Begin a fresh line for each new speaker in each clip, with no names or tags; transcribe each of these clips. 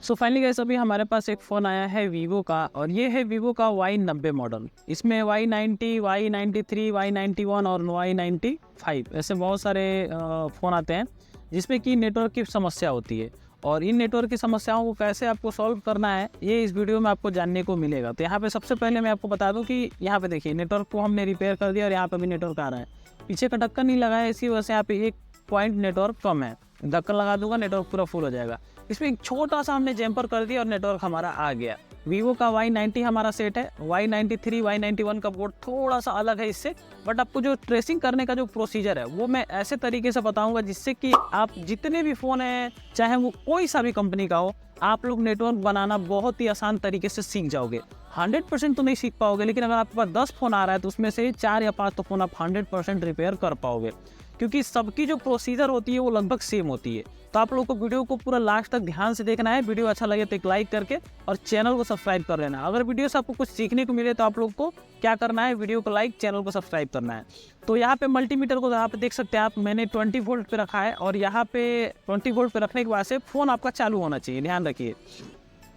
So finally guys अभी हमारे पास एक फ़ोन आया है वीवो का, और ये है वीवो का Y90 मॉडल। इसमें Y90, Y93, Y91 और Y95 ऐसे बहुत सारे फ़ोन आते हैं जिसमें कि नेटवर्क की समस्या होती है। और इन नेटवर्क की समस्याओं को कैसे आपको सॉल्व करना है ये इस वीडियो में आपको जानने को मिलेगा। तो यहाँ पे सबसे पहले मैं आपको बता दूँ कि यहाँ पे देखिए नेटवर्क को हमने रिपेयर कर दिया और यहाँ पे भी नेटवर्क आ रहा है। पीछे का ढक्कन नहीं लगा है, इसी वजह से यहाँ पे एक पॉइंट नेटवर्क कम है। ढक्कन लगा दूंगा नेटवर्क पूरा फुल हो जाएगा। इसमें एक छोटा सा हमने जैम्पर कर दिया और नेटवर्क हमारा आ गया। वीवो का Y90 हमारा सेट है। Y93, Y91 का बोर्ड थोड़ा सा अलग है इससे, बट आपको जो ट्रेसिंग करने का जो प्रोसीजर है वो मैं ऐसे तरीके से बताऊंगा जिससे कि आप जितने भी फ़ोन हैं, चाहे वो कोई सा भी कंपनी का हो, आप लोग नेटवर्क बनाना बहुत ही आसान तरीके से सीख जाओगे। 100% तो नहीं सीख पाओगे, लेकिन अगर आपके पास 10 फ़ोन आ रहा है तो उसमें से 4 या 5 तो फ़ोन आप 100% रिपेयर कर पाओगे, क्योंकि सबकी जो प्रोसीजर होती है वो लगभग सेम होती है। तो आप लोगों को वीडियो को पूरा लास्ट तक ध्यान से देखना है। वीडियो अच्छा लगे तो एक लाइक करके और चैनल को सब्सक्राइब कर लेना। अगर वीडियो से आपको कुछ सीखने को मिले तो आप लोग को क्या करना है, वीडियो को लाइक, चैनल को सब्सक्राइब करना है। तो यहाँ पे मल्टीमीटर को यहाँ पे देख सकते हैं आप, मैंने 20 वोल्ट पे रखा है, और यहाँ पे 20 वोल्ट पे रखने के बाद से फ़ोन आपका चालू होना चाहिए। ध्यान रखिए,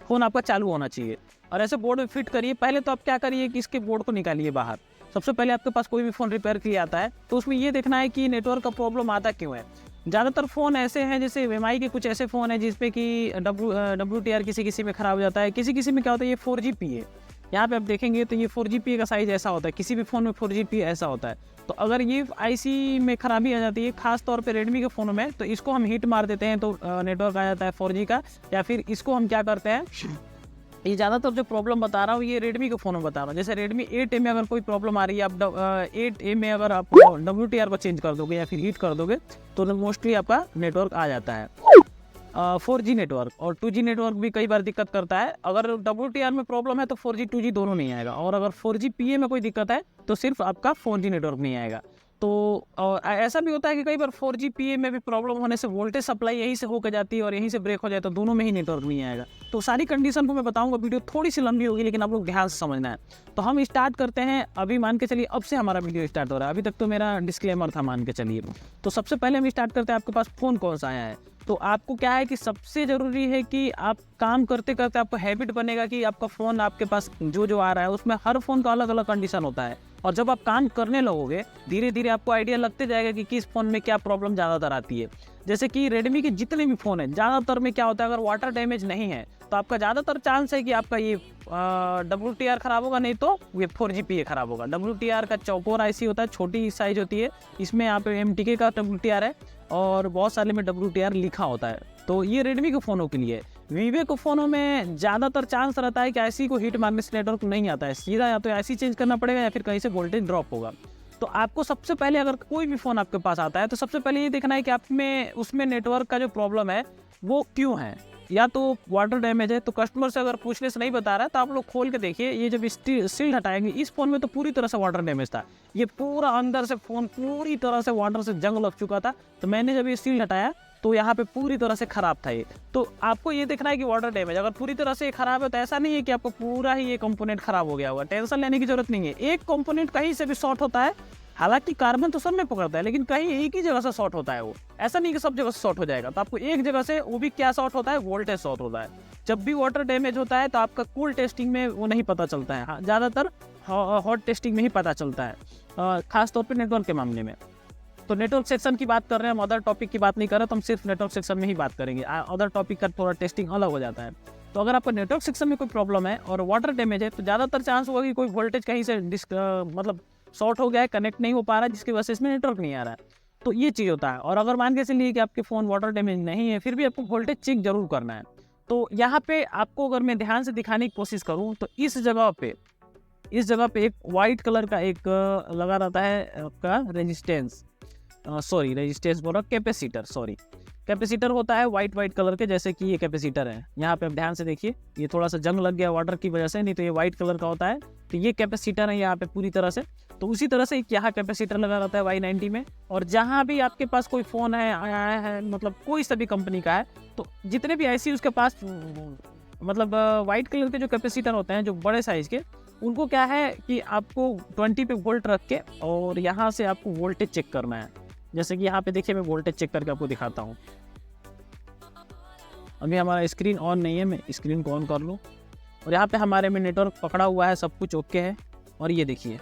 फ़ोन आपका चालू होना चाहिए और ऐसे बोर्ड में फिट करिए। पहले तो आप क्या करिए कि इसके बोर्ड को निकालिए बाहर। सबसे पहले आपके पास कोई भी फ़ोन रिपेयर के लिए आता है तो उसमें ये देखना है कि नेटवर्क का प्रॉब्लम आता क्यों है। ज़्यादातर फ़ोन ऐसे हैं, जैसे MI के कुछ ऐसे फ़ोन हैं जिसपे कि WTR किसी में ख़राब हो जाता है, किसी में क्या होता है ये 4GP है। यहाँ पे आप देखेंगे तो ये 4GP का साइज़ ऐसा होता है, किसी भी फ़ोन में 4GP ऐसा होता है। तो अगर ये IC में ख़राबी आ जाती है, ख़ास तौर पे रेडमी के फ़ोनों में, तो इसको हम हीट मार देते हैं तो नेटवर्क आ जाता है 4G का। या फिर इसको हम क्या करते हैं, ये ज़्यादातर जो प्रॉब्लम बता रहा हूँ ये रेडमी के फ़ोन में बता रहा हूँ। जैसे रेडमी 8A में अगर कोई प्रॉब्लम आ रही है, आप 8A में अगर आप WTR को चेंज कर दोगे या फिर हीट कर दोगे तो मोस्टली आपका नेटवर्क आ जाता है। 4G नेटवर्क और 2G नेटवर्क भी कई बार दिक्कत करता है। अगर WTR में प्रॉब्लम है तो 4G 2G दोनों नहीं आएगा, और अगर 4GPA में कोई दिक्कत है तो सिर्फ आपका 4G नेटवर्क नहीं आएगा। तो ऐसा भी होता है कि कई बार 4GPA में भी प्रॉब्लम होने से वोल्टेज सप्लाई यहीं से होकर जाती है और यहीं से ब्रेक हो जाए तो दोनों में ही नेटवर्क नहीं आएगा। तो सारी कंडीशन को मैं बताऊंगा। वीडियो थोड़ी सी लंबी होगी लेकिन आप लोग ध्यान से समझना है। तो हम स्टार्ट करते हैं। अभी मान के चलिए अब से हमारा वीडियो स्टार्ट हो रहा है, अभी तक तो मेरा डिस्क्लेमर था, मान के चलिए। तो सबसे पहले हम स्टार्ट करते हैं, आपके पास फ़ोन कौन सा आया है। तो आपको क्या है कि सबसे ज़रूरी है कि आप काम करते करते आपको हैबिट बनेगा कि आपका फ़ोन आपके पास जो आ रहा है उसमें हर फ़ोन का अलग अलग कंडीशन होता है। और जब आप काम करने लगोगे धीरे धीरे आपको आइडिया लगते जाएगा कि किस फ़ोन में क्या प्रॉब्लम ज़्यादातर आती है। जैसे कि रेडमी के जितने भी फ़ोन हैं ज़्यादातर में क्या होता है, अगर वाटर डैमेज नहीं है तो आपका ज़्यादातर चांस है कि आपका ये WTR ख़राब होगा, नहीं तो ये 4GPA ख़राब होगा। WTR का चौकोर IC होता है, छोटी साइज होती है, इसमें यहाँ पे MTK का WTR है और बहुत सारे में WTR लिखा होता है। तो ये रेडमी के फ़ोनों के लिए। वीवो के फ़ोनों में ज़्यादातर चांस रहता है कि IC को हीट मारने से नेटवर्क नहीं आता है, सीधा या तो IC चेंज करना पड़ेगा या फिर कहीं से वोल्टेज ड्रॉप होगा। तो आपको सबसे पहले अगर कोई भी फ़ोन आपके पास आता है तो सबसे पहले ये देखना है कि आप में उसमें नेटवर्क का जो प्रॉब्लम है वो क्यों है। या तो वाटर डैमेज है, तो कस्टमर से अगर पूछने से नहीं बता रहा है तो आप लोग खोल के देखिए। ये जब सील्ड हटाएंगे, इस फ़ोन में तो पूरी तरह से वाटर डैमेज था, ये पूरा अंदर से फ़ोन पूरी तरह से वाटर से जंग लग चुका था। तो मैंने जब ये सील्ड हटाया तो यहाँ पे पूरी तरह से ख़राब था ये। तो आपको ये देखना है कि वाटर डैमेज अगर पूरी तरह से ख़राब है तो ऐसा नहीं है कि आपको पूरा ही ये कंपोनेंट ख़राब हो गया होगा, टेंशन लेने की ज़रूरत नहीं है। एक कंपोनेंट कहीं से भी शॉर्ट होता है, हालांकि कार्बन तो सब में पकड़ता है लेकिन कहीं एक ही जगह से शॉर्ट होता है, वो ऐसा नहीं कि सब जगह से शॉर्ट हो जाएगा। तो आपको एक जगह से, वो भी क्या शॉर्ट होता है, वोल्टेज शॉर्ट होता है। जब भी वाटर डैमेज होता है तो आपका कूल टेस्टिंग में वो नहीं पता चलता है, ज़्यादातर हॉट टेस्टिंग में ही पता चलता है, खासतौर पर नेटवर्क के मामले में। तो नेटवर्क सेक्शन की बात कर रहे हैं, हम अदर टॉपिक की बात नहीं कर रहे, तो हम सिर्फ नेटवर्क सेक्शन में ही बात करेंगे। अदर टॉपिक का थोड़ा टेस्टिंग अलग हो जाता है। तो अगर आपका नेटवर्क सेक्शन में कोई प्रॉब्लम है और वाटर डैमेज है तो ज़्यादातर चांस होगा कि कोई वोल्टेज कहीं से मतलब शॉर्ट हो गया है, कनेक्ट नहीं हो पा रहा है, जिसकी वजह से इसमें नेटवर्क नहीं आ रहा है। तो ये चीज़ होता है। और अगर मान के चलिए कि आपके फ़ोन वाटर डैमेज नहीं है फिर भी आपको वोल्टेज चेक जरूर करना है। तो यहाँ पे आपको अगर मैं ध्यान से दिखाने की कोशिश करूँ तो इस जगह पे एक वाइट कलर का एक लगा रहता है आपका रेजिस्टेंस बोल रहा, कैपेसिटर होता है वाइट कलर के, जैसे कि ये कैपेसिटर है। यहाँ पे आप ध्यान से देखिए, ये थोड़ा सा जंग लग गया वाटर की वजह से, नहीं तो ये वाइट कलर का होता है। तो ये कैपेसिटर है यहाँ पे पूरी तरह से। तो उसी तरह से यहाँ कैपेसिटर लगा रहता है Y90 में। और जहाँ भी आपके पास कोई फ़ोन है आया है, मतलब कोई सा भी कंपनी का है, तो जितने भी IC उसके पास मतलब वाइट कलर के जो कैपेसिटर होते हैं जो बड़े साइज़ के, उनको क्या है कि आपको 20 पे वोल्ट रख के और यहाँ से आपको वोल्टेज चेक करना है। जैसे कि यहाँ पे देखिए, मैं वोल्टेज चेक करके आपको दिखाता हूँ। अभी हमारा स्क्रीन ऑन नहीं है, मैं स्क्रीन को ऑन कर लूँ और यहाँ पे हमारे में नेटवर्क पकड़ा हुआ है, सब कुछ ओके है। और ये देखिए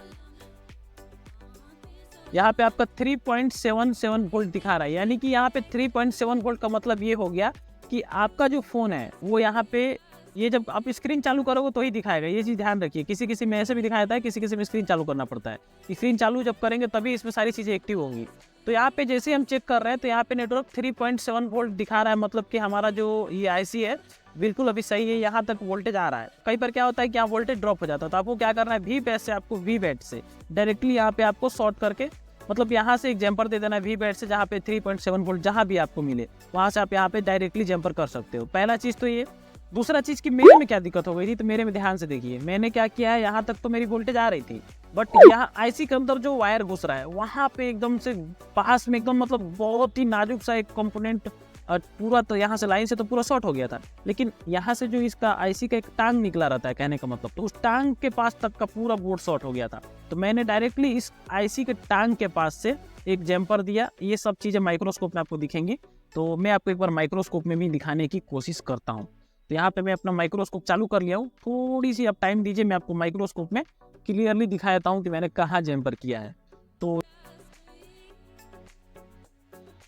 यहाँ पे आपका 3.77 वोल्ट दिखा रहा है, यानी कि यहाँ पे 3.7 वोल्ट का मतलब ये हो गया कि आपका जो फ़ोन है वो यहाँ पे, ये जब आप स्क्रीन चालू करोगे तो ही दिखाएगा। ये चीज़ ध्यान रखिए, किसी किसी में ऐसे भी दिखाता है, किसी किसी में स्क्रीन चालू करना पड़ता है। स्क्रीन चालू जब करेंगे तभी इसमें सारी चीज़ें एक्टिव होंगी। तो यहाँ पे जैसे हम चेक कर रहे हैं तो यहाँ पे नेटवर्क 3.7 वोल्ट दिखा रहा है, मतलब कि हमारा जो ये आईसी है बिल्कुल अभी सही है, यहाँ तक वोल्टेज आ रहा है। कई बार क्या होता है कि यहाँ वोल्टेज ड्रॉप हो जाता है, तो आपको क्या करना है, वी बैट से, आपको वी बैट से डायरेक्टली यहाँ पे आपको शॉर्ट करके, मतलब यहाँ से एक जंपर दे देना है वी बैट से, जहाँ पे 3.7 वोल्ट जहाँ भी आपको मिले वहाँ से आप यहाँ पे डायरेक्टली जंपर कर सकते हो। पहला चीज़ तो ये। दूसरा चीज़ कि मेरे में क्या दिक्कत हो गई थी, तो मेरे में ध्यान से देखिए, मैंने क्या किया है, यहाँ तक तो मेरी वोल्टेज आ रही थी, बट यहाँ आईसी के अंदर जो वायर घुस रहा है वहाँ पे एकदम से पास में एकदम, मतलब बहुत ही नाजुक सा एक कंपोनेंट पूरा, तो यहाँ से लाइन से तो पूरा शॉर्ट हो गया था, लेकिन यहाँ से जो इसका आईसी का एक टांग निकला रहता है, कहने का मतलब, तो उस टांग के पास तक का पूरा बोर्ड शॉर्ट हो गया था। तो मैंने डायरेक्टली इस आईसी के टांग के पास से एक जंपर दिया। ये सब चीज़ें माइक्रोस्कोप में आपको दिखेंगी, तो मैं आपको एक बार माइक्रोस्कोप में भी दिखाने की कोशिश करता हूँ। तो यहाँ पे मैं अपना माइक्रोस्कोप चालू कर लिया हूँ, थोड़ी सी आप टाइम दीजिए, मैं आपको माइक्रोस्कोप में क्लियरली दिखा देता हूँ कि मैंने कहाँ जंपर किया है। तो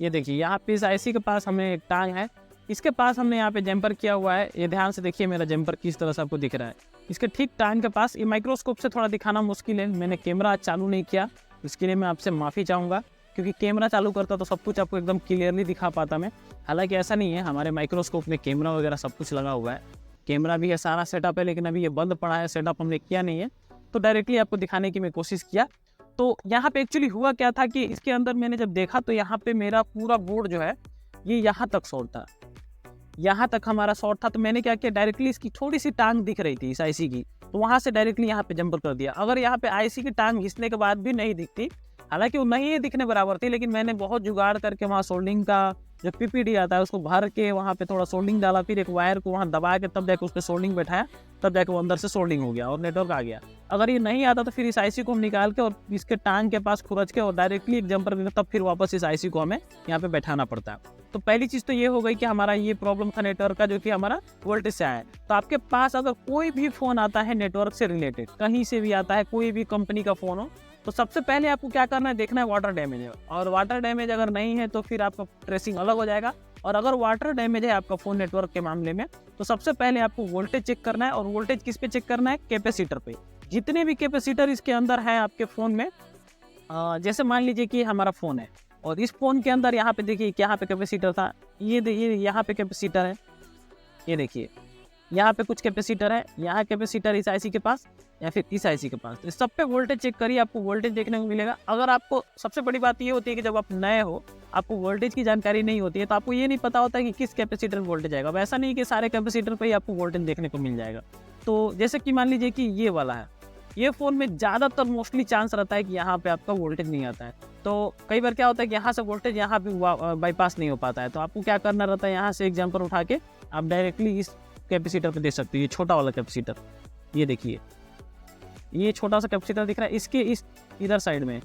ये देखिए यहाँ पे इस आईसी के पास हमें एक टांग है, इसके पास हमने यहाँ पे जंपर किया हुआ है। ये ध्यान से देखिए मेरा जंपर किस तरह से आपको दिख रहा है, इसके ठीक टांग के पास। ये माइक्रोस्कोप से थोड़ा दिखाना मुश्किल है, मैंने कैमरा चालू नहीं किया, इसके लिए मैं आपसे माफ़ी चाहूँगा, क्योंकि कैमरा चालू करता तो सब कुछ आपको एकदम क्लियरली दिखा पाता मैं। हालांकि ऐसा नहीं है, हमारे माइक्रोस्कोप में कैमरा वगैरह सब कुछ लगा हुआ है, कैमरा भी है, सारा सेटअप है, लेकिन अभी ये बंद पड़ा है, सेटअप हमने किया नहीं है, तो डायरेक्टली आपको दिखाने की मैं कोशिश किया। तो यहाँ पे एक्चुअली हुआ क्या था कि इसके अंदर मैंने जब देखा तो यहाँ पे मेरा पूरा बोर्ड जो है ये यहाँ तक शॉर्ट था, यहाँ तक हमारा शॉर्ट था। तो मैंने क्या किया, डायरेक्टली इसकी थोड़ी सी टांग दिख रही थी इस आईसी की, तो वहाँ से डायरेक्टली यहाँ पे जंपर कर दिया। अगर यहाँ पे आईसी की टांग घिसने के बाद भी नहीं दिखती, हालांकि वो नहीं दिखने बराबर थी, लेकिन मैंने बहुत जुगाड़ करके वहाँ सोल्डिंग का जो पीपीडी आता है उसको भर के वहाँ पे थोड़ा सोल्डिंग डाला, फिर एक वायर को वहाँ दबा के तब जाके उस पर सोल्डिंग बैठाया, तब जाके वो अंदर से सोल्डिंग हो गया और नेटवर्क आ गया। अगर ये नहीं आता तो फिर इस आईसी को हम निकाल के और इसके टांग के पास खुरच के और डायरेक्टली एक जंपर देते, तब फिर वापस इस आईसी को हमें यहाँ पे बैठाना पड़ता है। तो पहली चीज़ तो ये हो गई कि हमारा ये प्रॉब्लम था नेटवर्क का, जो कि हमारा वोल्टेज से आया है। तो आपके पास अगर कोई भी फ़ोन आता है नेटवर्क से रिलेटेड, कहीं से भी आता है, कोई भी कंपनी का फ़ोन हो, तो सबसे पहले आपको क्या करना है, देखना है वाटर डैमेज है, और वाटर डैमेज अगर नहीं है तो फिर आपका ट्रेसिंग अलग हो जाएगा। और अगर वाटर डैमेज है आपका फ़ोन नेटवर्क के मामले में, तो सबसे पहले आपको वोल्टेज चेक करना है। और वोल्टेज किस पे चेक करना है, कैपेसिटर पे। जितने भी कैपेसिटर इसके अंदर है आपके फ़ोन में, जैसे मान लीजिए कि हमारा फ़ोन है और इस फ़ोन के अंदर यहाँ पे देखिए यहाँ पे कैपेसिटर था, ये देखिए यहाँ पे कैपेसिटर है, ये देखिए यहाँ पे कुछ कैपेसिटर है, यहाँ कैपेसिटर इस आईसी के पास या फिर इस आईसी के पास। तो सब पे वोल्टेज चेक करिए, आपको वोल्टेज देखने को मिलेगा। अगर आपको, सबसे बड़ी बात ये होती है कि जब आप नए हो, आपको वोल्टेज की जानकारी नहीं होती है, तो आपको ये नहीं पता होता है कि किस कैपेसिटर में वोल्टेज आएगा। वैसा नहीं कि सारे कैपेसिटर पर ही आपको वोल्टेज देखने को मिल जाएगा। तो जैसे कि मान लीजिए कि ये वाला है, ये फ़ोन में ज़्यादातर मोस्टली चांस रहता है कि यहाँ पे आपका वोल्टेज नहीं आता है। तो कई बार क्या होता है कि यहाँ से वोल्टेज यहाँ पे बाईपास नहीं हो पाता है, तो आपको क्या करना रहता है, यहाँ से एक जंपर उठा के आप डायरेक्टली इस कैपेसिटर पे दे सकते हो। ये छोटा वाला कैपेसिटर, ये देखिए ये छोटा सा कैपेसिटर दिख रहा है, इसके इस इधर साइड में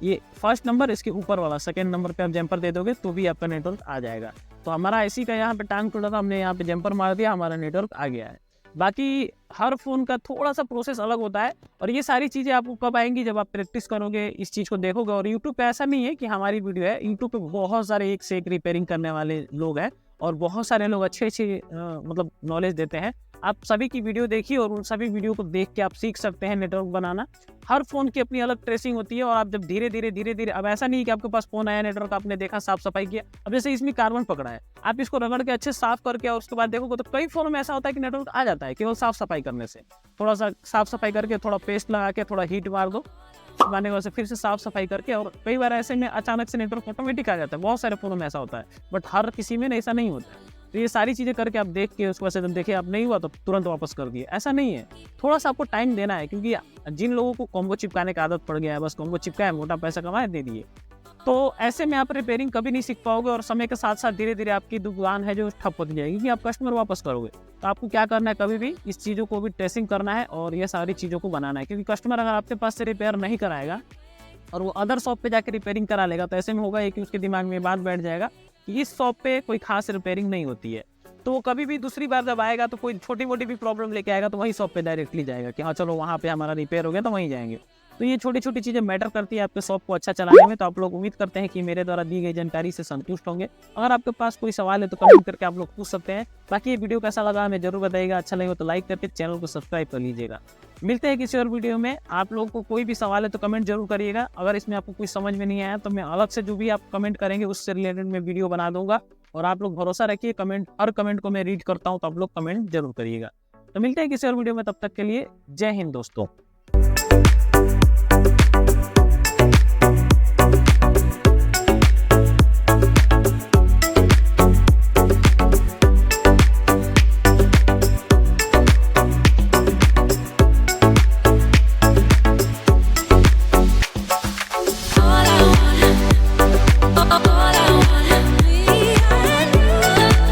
ये फर्स्ट नंबर, इसके ऊपर वाला सेकंड नंबर पे आप जंपर दे दोगे तो भी आपका नेटवर्क आ जाएगा। तो हमारा आईसी का यहाँ पे टांग टूटा था, हमने यहाँ पे जंपर मार दिया, हमारा नेटवर्क आ गया है। बाकी हर फ़ोन का थोड़ा सा प्रोसेस अलग होता है, और ये सारी चीज़ें आपको कब आएंगी, जब आप प्रैक्टिस करोगे, इस चीज़ को देखोगे। और यूट्यूब पे ऐसा नहीं है कि हमारी वीडियो है, यूट्यूब पे बहुत सारे एक से एक रिपेयरिंग करने वाले लोग हैं, और बहुत सारे लोग अच्छे मतलब नॉलेज देते हैं। आप सभी की वीडियो देखिए और उन सभी वीडियो को देख के आप सीख सकते हैं नेटवर्क बनाना। हर फ़ोन की अपनी अलग ट्रेसिंग होती है, और आप जब धीरे धीरे अब ऐसा नहीं है कि आपके पास फ़ोन आया, नेटवर्क आपने देखा, साफ सफाई किया, अब जैसे इसमें कार्बन पकड़ा है, आप इसको रगड़ के अच्छे साफ करके और उसके बाद देखोगे तो कई फ़ोनों में ऐसा होता है कि नेटवर्क आ जाता है केवल साफ सफाई करने से। थोड़ा सा साफ सफाई करके, थोड़ा पेस्ट लगा के, थोड़ा हीट मार दो, सुखाने के बाद फिर से साफ सफाई करके, और कई बार ऐसे में अचानक से नेटवर्क ऑटोमेटिक आ जाता है। बहुत सारे फ़ोनों में ऐसा होता है, बट हर किसी में ऐसा नहीं होता है। तो ये सारी चीज़ें करके आप देख के उसको, जब देखिए आप नहीं हुआ तो तुरंत वापस कर दिए, ऐसा नहीं है। थोड़ा सा आपको टाइम देना है, क्योंकि जिन लोगों को कॉम्बो चिपकाने का आदत पड़ गया है, बस कॉम्बो चिपका है, मोटा पैसा कमाए, दे दिए, तो ऐसे में आप रिपेयरिंग कभी नहीं सीख पाओगे, और समय के साथ साथ धीरे धीरे आपकी दुकान है जो ठप होती जाएगी, क्योंकि आप कस्टमर वापस करोगे। तो आपको क्या करना है, कभी भी इस चीज़ों को भी टेस्टिंग करना है और ये सारी चीज़ों को बनाना है, क्योंकि कस्टमर अगर आपके पास से रिपेयर नहीं कराएगा और वो अदर शॉप पे जाके रिपेयरिंग करा लेगा, तो ऐसे में होगा कि उसके दिमाग में बात बैठ जाएगा कि इस शॉप पे कोई खास रिपेयरिंग नहीं होती है। तो वो कभी भी दूसरी बार जब आएगा तो कोई छोटी मोटी भी प्रॉब्लम लेके आएगा तो वही शॉप पे डायरेक्टली जाएगा कि हाँ चलो वहाँ पे हमारा रिपेयर हो गया तो वहीं जाएंगे। तो ये छोटी छोटी चीज़ें मैटर करती है आपके शॉप को अच्छा चलाने में। तो आप लोग उम्मीद करते हैं कि मेरे द्वारा दी गई जानकारी से संतुष्ट होंगे। अगर आपके पास कोई सवाल है तो कमेंट करके आप लोग पूछ सकते हैं। बाकी ये वीडियो कैसा लगा हमें जरूर बताइएगा। अच्छा लगे तो लाइक करके चैनल को सब्सक्राइब कर लीजिएगा। मिलते हैं किसी और वीडियो में। आप लोगों को कोई भी सवाल है तो कमेंट जरूर करिएगा। अगर इसमें आपको कुछ समझ में नहीं आया तो मैं अलग से जो भी आप कमेंट करेंगे उससे रिलेटेड मैं वीडियो बना दूंगा। और आप लोग भरोसा रखिए, कमेंट हर कमेंट को मैं रीड करता हूँ, तो आप लोग कमेंट जरूर करिएगा। तो मिलते हैं किसी और वीडियो में, तब तक के लिए जय हिंद दोस्तों।